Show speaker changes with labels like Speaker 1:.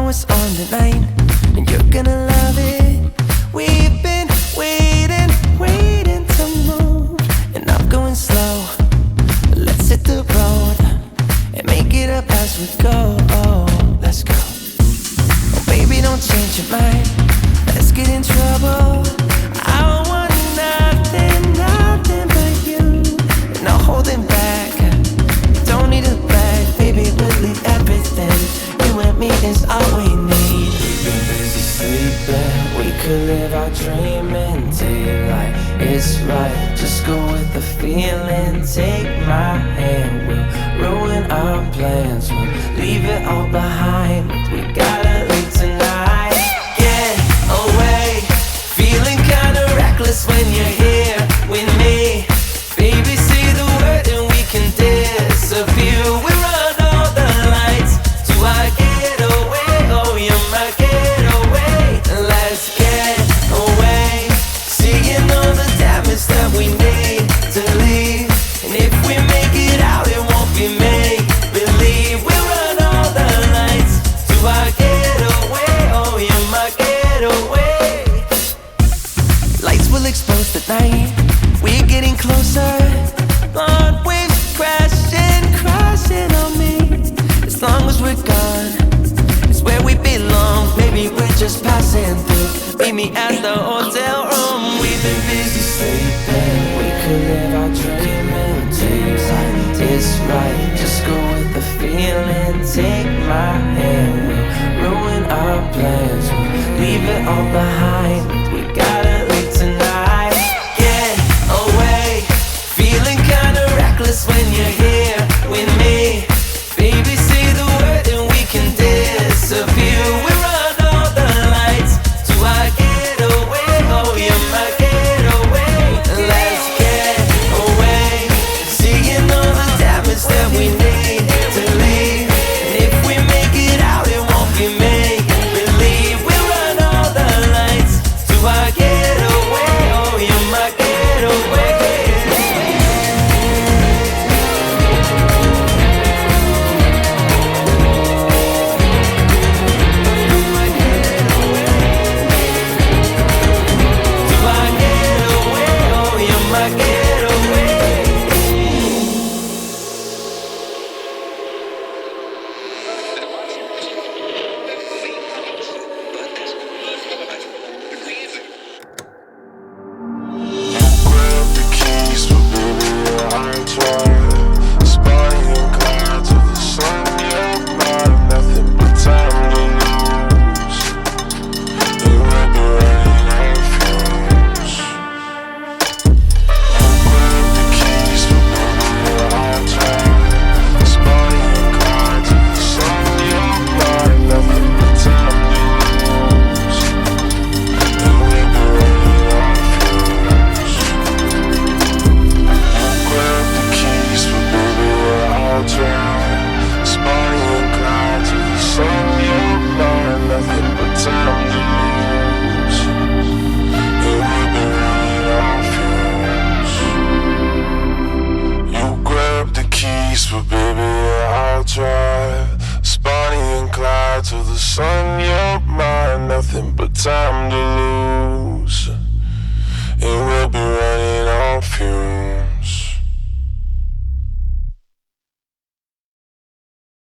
Speaker 1: know it's on tonight, and you're gonna love it. We've been waiting to move, and I'm going slow. Let's hit the road and make it up as we go. Oh, let's go. Oh, baby, don't change your mind. Let's get in trouble. I want nothing but you. No holding back. Don't need a bag, baby. We'll leave everything. You and me is all we need. We've been busy sleeping. We could live our dream in daylight. It's right. Just go with the feeling. Take my hand. We'll ruin our plans. We'll leave it all behind. We gotta leave tonight. Get away. Feeling kinda reckless when you're here with me. Baby, say the word and we can disappear. We run all the lights to our getaway. Oh, you're my getaway. Let's get away. Seeing all the damage that we need to leave. And if we make it out, it won't be make believe. We run all the lights to our getaway. Oh, you're my getaway. Lights will expose the night. We're getting closer. Long waves crashing on me. As long as we're gone, it's where we belong. Maybe we're just passing through. Meet me at the hotel room. We've been busy sleeping. We could live our dream in daylight. It's right. Just go with the feeling. Take my hand. We'll ruin our plans. We'll leave it all behind. We gotta leave tonight. Get away. Feeling kinda reckless when you're here with me. Baby, say the word and we can disappear. We run all the lights to our getaway. Oh, you're my getaway. Let's get away. Seeing all the damage that we need to leave. And if we make it out, it won't be make believe. We run all the lights to our getaway. Oh, you're my getaway.
Speaker 2: Time to lose, and we'll be running on fumes.